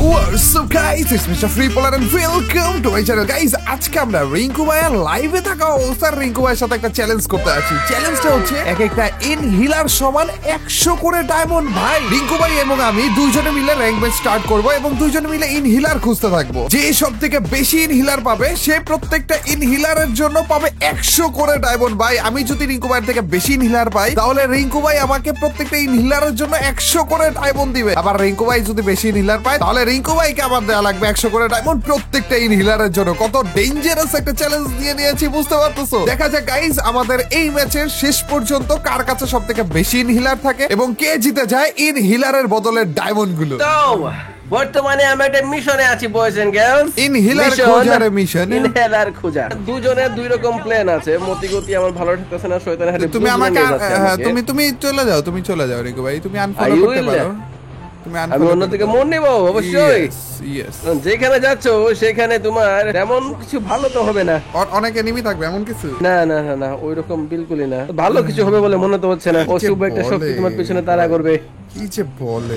What's up guys, it's Mr. Freepolar and welcome to my channel guys. আজকে আমরা রিঙ্কু ভাইয়ের লাইভে থাকা অবস্থায় রিঙ্কু ভাইয়ের সাথে একটা চ্যালেঞ্জ করতে আছি। চ্যালেঞ্জটা হচ্ছে এক একটা ইনহিলার সমান 100 করে ডায়মন্ড ভাই। রিঙ্কু ভাই এবং আমি দুইজনে মিলে র‍্যাঙ্ক ম্যাচ স্টার্ট করব এবং দুইজনে মিলে ইনহিলার খুঁজতে থাকবো। যে সবথেকে বেশি ইনহিলার পাবে সে প্রত্যেকটা ইনহিলারের জন্য পাবে 100 করে ডায়মন্ড ভাই। আমি যদি রিঙ্কু ভাইয়ের থেকে বেশি ইনহিলার পাই তাহলে রিঙ্কু ভাই আমাকে প্রত্যেকটা ইনহিলারের জন্য 100 করে ডায়মন্ড দিবে। আবার রিঙ্কু ভাই যদি বেশি ইনহিলার পায় তাহলে রিঙ্কু ভাইকে আবার দেওয়া লাগবে 100 করে ডায়মন্ড প্রত্যেকটা ইনহিলারের জন্য। কত ডেঞ্জারাস একটা চ্যালেঞ্জ দিয়ে নিয়েছি বুঝতে পারতেছো। দেখা যাক গাইস আমাদের এই ম্যাচের শেষ পর্যন্ত কার কাছে সবথেকে বেশি ইনহিলার থাকে এবং কে জিতে যায় ইনহিলারের বদলে ডায়মন্ড গুলো। বর্তমানে আমি একটা মিশনে আছি বয়েজ এন্ড গার্লস। ইনহিলার খোঁজার মিশন। ইনহিলার খোঁজার দুজনের দুই রকম প্ল্যান আছে। মতিগতি আমার ভালো ঠেকতেছে না, শয়তানের হাতে তুমি আমাকে তুমি চলে যাও রিঙ্কু ভাই, তুমি আনফলো করতে পারো। আমি অন্যদিকে মন নেব অবশ্যই। যেখানে যাচ্ছ সেখানে তোমার তেমন কিছু ভালো তো হবে না, অনেক এনিমি থাকবে এমন কিছু না না না না ওইরকম বিলকুলই না। ভালো কিছু হবে বলে মনে তো হচ্ছে না। অশুভ একটা শক্তি তোমার পিছনে তাড়া করবে। কি যে বলে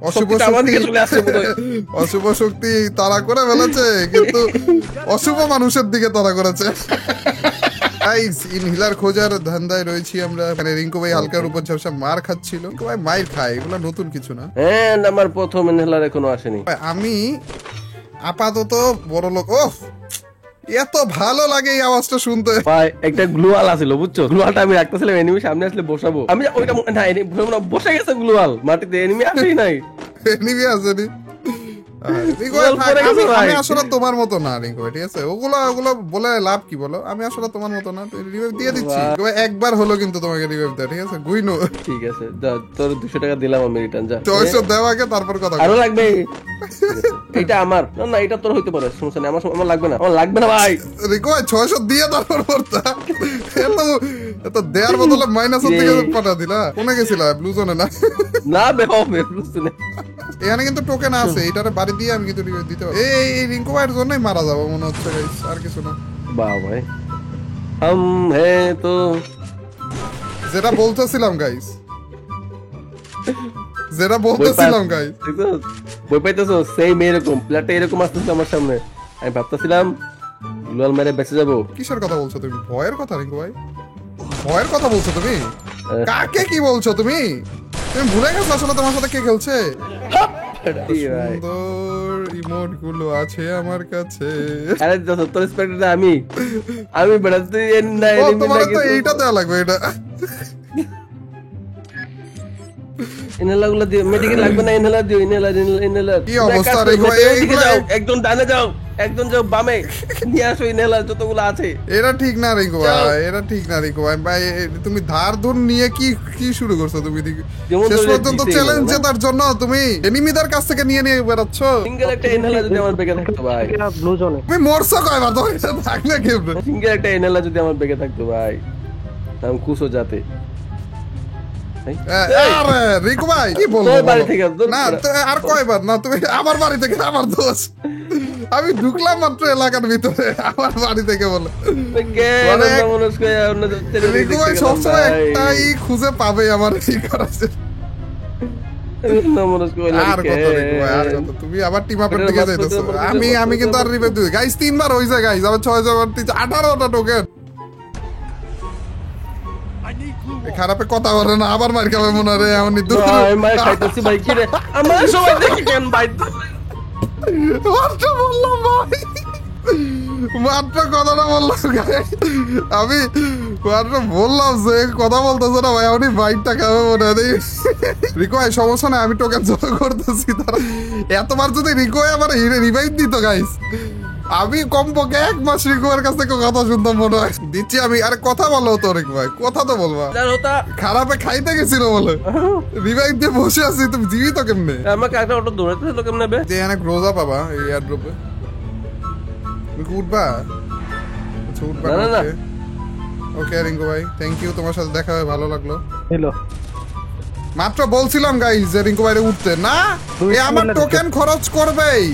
অশুভ শক্তি তাড়া করে ফেলেছে, কিন্তু অশুভ মানুষের দিকে তাড়া করেছে। ইনহিলার খোঁজার ধান্দায় রয়েছি আমরা। মানে রিঙ্কু ভাই হালকার উপর ঝাপসা মার খাচ্ছিল। রিঙ্কু ভাই মাইর খায়, এগুলো নতুন কিছু না। হ্যাঁ আমার প্রথম ইনহেলার এখনো আসেনি। আমি আপাতত বড় লোক। ওহ এত ভালো লাগে এই আওয়াজটা শুনতে। ভাই একটা গ্লুয়াল আছিল বুঝছো, গ্লুয়ালটা আমি রাখতেছিলাম এনিমি সামনে আসলে বসাবো। আমি ওইটা না বসে গেছে গ্লুয়াল মাটিতে, এনিমি আসেই নাই। এনিমি আসেনি। আমি আসলে তোমার মতো না রিঙ্কু ভাই, ঠিক আছে? ওগুলো বলে লাভ কি বলো? আমি আসলে তোমার মতো না, রিভাইভ দিয়ে দিচ্ছি। একবার হলো কিন্তু তোমাকে রিভাইভ দেয়, ঠিক আছে? গুইনো ঠিক আছে, তোর 200 টাকা দিলাম আমি রিটার্ন। যা 600 দেওয়া আগে তারপর কথা আরো লাগবে। এটা আমার না, এটা তোর হইতে পারে, সমস্যা নেই। আমার লাগবে না, আমার লাগবে না ভাই। রিঙ্কু ভাই 600 দিয়ে তারপর পড়তা এত দেয়ার বদলে মাইনাস থেকে পাঠা দিলা। কোনে গেছিলা? ব্লু জোনে না? না বেও ব্লু জোনে। এখানে কিন্তু টোকেন আছে, এটারে বাড়ি দিয়ে আমি কিন্তু দিতে পারি। এই রিঙ্কু ভাইয়ের জন্যই মারা যাবো মনে হচ্ছে গাইস, আর কিছু না। বাহ ভাই হাম হে তো যেটা বলতেছিলাম গাইস, বই পাইতেছো সেম এরকম প্লেটে এরকম আসতেছে আমার সামনে। আমি ভাবতেছিলাম গ্লোয়াল মেরে বেঁচে যাবো। কিসের কথা বলছো তুমি? ভয়ের কথা রিঙ্কু ভাই? ভয়ের কথা বলছো তুমি? কাকে কি বলছো তুমি? তুমি ভুলে গেছো আসলে তোমার সাথে কে খেলছে? সুন্দর ইমোট গুলো আছে আমার কাছে। আরে তোর স্পেক্টারটা আমি বেড়াতে না, তোমার তো এইটা দেওয়া লাগবে। এটা ইনহেলার গুলো দিও, মেডিকেল লাগবে না। ইনহেলার দিও, ইনহেলার। কি অবস্থা রে ভাই? এইগুলো একদম ডানে যাও, একদম যাও বামে, নিয়ে আসো ইনহেলার যতগুলো আছে। এটা ঠিক না রিঙ্কু ভাই, এটা ঠিক না রিঙ্কু ভাই। তুমি ধার ধর নিয়ে কি শুরু করছো তুমি? শেষ পর্যন্ত চ্যালেঞ্জ জেতার জন্য তুমি এনিমিদের কাছ থেকে নিয়ে বেরাচ্ছ। সিঙ্গেল একটা ইনহেলার যদি আমার বেগে থাকতো ভাই, ব্লু জোনে তুমি মরছো কয়বার? তো এটা থাকলে কেমনে? সিঙ্গেল একটা ইনহেলার যদি আমার বেগে থাকতো ভাই, আমি খুশো যাতে। আরে রিঙ্কু ভাই কি বলবো? না আর কয়বার না তুমি আমার বাড়ি থেকে? আমার দোষ, আমি ঢুকলাম মাত্র এলাকার ভিতরে, আমার বাড়ি থেকে বলে। রিঙ্কু ভাই সবসময় একটাই খুঁজে পাবে আমার এই করাছে। আর কত রিঙ্কু ভাই, আর কত? তুমি আবার টিম আপের দিকে যাইতেছো। আমি কিন্তু আর রিভাইভ দিই গাইস। 3 বার হইছে গাইস, আবার 6 বার 18টা টোকেন। খারাপে কথা বলে না, আবার মার খাবে মনে রে। এমন মার খাইতেছি ভাই। কি রে আমার সবাই দেখি কেন ভাই? মাত্র বললাম ভাই, মাত্র কথাটা বললাম। আমি মাত্র বললাম যে কথা বলতেছে না ভাই, আপনি বাইকটা খাবে মনে হয়। রিকো ভাই সমস্যা নাই, আমি টোকেন জমা করতেছি। তারা এতবার যদি রিকো আমার রিভাইভ দিত গাইস, আমি কমপক্ষে 1 মাস রিকোয়ের কাছ থেকে কথা শুনতাম মনে হয়। দিচ্ছি আমি। আরে কথা বলো তো রিকো ভাই, কথা তো বলবা। খারাপে খাইতে গেছিল বলে রিভাইভ দিয়ে বসে আছি, তুমি জীবিত কেমনে? আমাকে একটা অটো দৌড়াতে হলো কেমনে বে? যে অনেক রোজা পাবা এই এয়ারড্রপে। তুমি উঠবা? আচ্ছা উঠবা না। ওকে রিঙ্কু ভাই থ্যাংক ইউ, তোমার সাথে দেখা হয়ে ভালো লাগলো। হ্যালো মাত্র বলছিলাম গাইস যে রিঙ্কু ভাইরে উঠতে না, আমার টোকেন খরচ করবেই,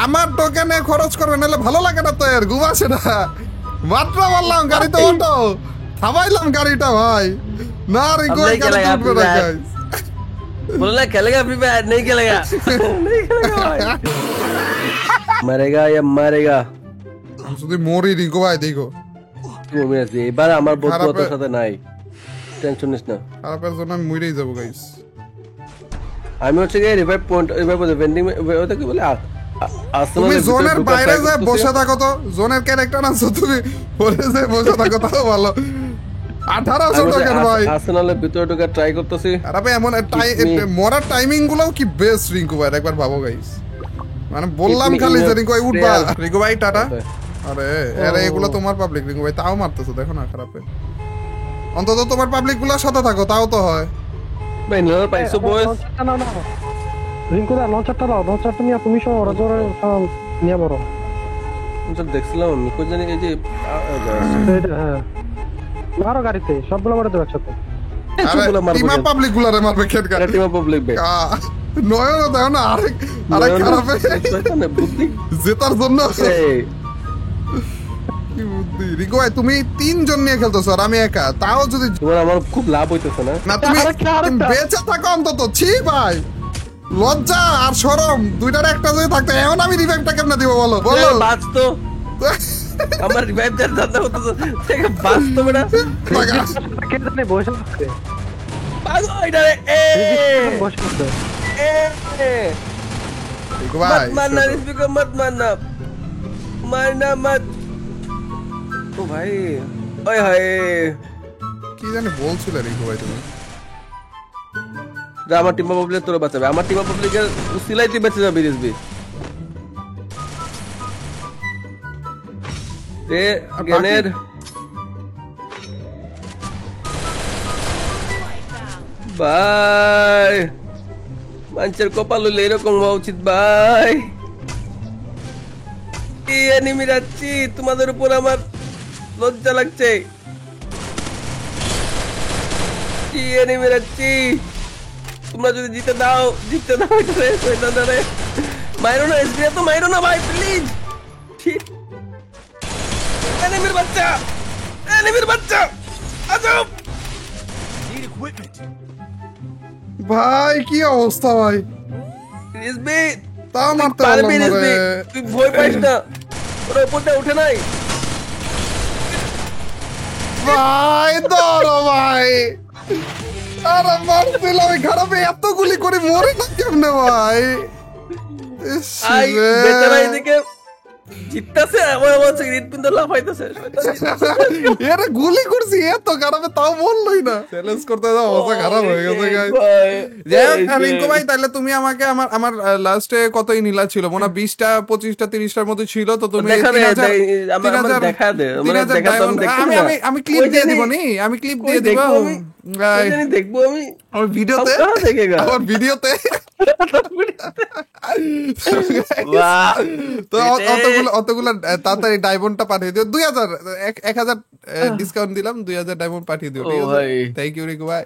আমার টোকেনে খরচ করবে, নাহলে ভালো লাগে না তো। এর ঘুম আসে না। মাত্র বললাম গাড়িতে ওঠো, থামাইলাম গাড়িটা ভাই। না রিঙ্কু ভাই গাড়িতে উঠবে না গাইস। बोला खेलेगा फ्री फायर नहीं खेलेगा नहीं खेलेगा भाई मरेगा या मरेगा যদি মরি রিঙ্কু ভাই দেখো তুমি আছে এবার আমার বন্ধু তোর সাথে নাই টেনশন নিস না খারাপের জন্য আমি মরেই যাবো গাইস আমি হচ্ছে গিয়ে রিভাইভ পয়েন্ট রিভাইভ ভেন্ডিং ওটা কি বলে তুমি জোনের বাইরে যা বসে থাকো তো জোনের ক্যারেক্টার আনছো তুমি বলে যে বসে থাকো তাও ভালো 1800 টাকার ভাই আর্সেনালের ভিতরে ঢোকা ট্রাই করতেছি আরে এমন মরার টাইমিং গুলোও কি বেস্ট রিঙ্কু ভাই একবার ভাবো গাইস মানে বললাম খালি যে রিঙ্কু ভাই উঠবা রিঙ্কু ভাই টাটা আরে আরে এগুলো তোমার পাবলিক রিঙ্কু ভাই তাও মারতেছো দেখো না খারাপে অন্তত তোমার পাবলিক গুলোর সাথে থাকো তাও তো হয় ভাই না পাইছো বয়স না না রিঙ্কু দা লঞ্চারটা লাও লঞ্চারটা নিয়ে তুমি সব ওরা জোরে নিয়ে বড় দেখছিলাম আমি কই জানি এই যে হ্যাঁ মারো গাড়িতে সবগুলো মারো তো একসাথে টিমা পাবলিক গুলারে মারবে খেট গাড়ি টিমা পাবলিক বে নয়ন দাও না আরেক খারাপে বুদ্ধি জেতার জন্য কি বুদ্ধি রিঙ্কু ভাই তুমি 3 জন নিয়ে খেলতেছো আর আমি একা তাও যদি তোমার আমার খুব লাভ হইতেছে না না তুমি বেঁচে থাকো অন্তত ছি ভাই লজ্জা আর শরম দুইটার একটা যদি থাকতো এখন আমি রিভাইভটা কেমনে দিব বলো বলো বাঁচ তো আমার রিভাইভ দেওয়ার দাদা হতো থেকে বাঁচ তো বেটা কে জানে বসে আছে পাগল এটা এ বসে আছে রিঙ্কু ভাই मत मारना इसको मत मारना मारना मत ओ भाई ओए हाय কি জানি বলছিলে রিঙ্কু ভাই তুমি আমার টিম পাবলিক তোরা বাঁচাবে আমার টিম পাবলিকের সিলাইতে বেঁচে যাবে রিসবি তে গ্রেনেড বাই মানুষের কপাল হইলে এরকম হওয়া উচিত ভাই কি এনিমি যাচ্ছি তোমাদের উপর আমার লজ্জা লাগছে কি এনিমি যাচ্ছি তোমরা যদি জিতে দাও এটারে শয়তানরে মাইরো না এসবি তো মাইরো না ভাই প্লিজ এনিমির বাচ্চা আজব ভাই কি অবস্থা ভাই এসবি তাও মারতে পারলাম না রে তুই ভয় পাইস না ওরা উপরটা উঠে নাই ভাই ধরো ভাই আরে মারছিলাম খারাপে এত গুলি করে মরে না কেমনে ভাই আই বেচারা এদিকে জিততাছে আমার সিগারেট পিন দলা ফাইতাছে এরে গুলি করছি এত খারাপে তাও বললই না চ্যালেঞ্জ করতে দাও অবস্থা খারাপ হয়ে গেছে গাইস রিঙ্কু ভাই তাহলে তুমি আমাকে আমার লাস্টে কতই নিলা ছিল মনে 20টা 25টা 30টার মতো ছিল তো তুমি দেখা দে আমি ক্লিপ দিয়ে দিব নি আমি ক্লিপ দিয়ে দিব দেখবো আমি আমার ভিডিওতে তো অতগুলো তাড়াতাড়ি ডায়মন্ডটা পাঠিয়ে দিও 1000 ডিসকাউন্ট দিলাম 2000 ডায়মন্ড পাঠিয়ে দিও থ্যাংক ইউ রিকু ভাই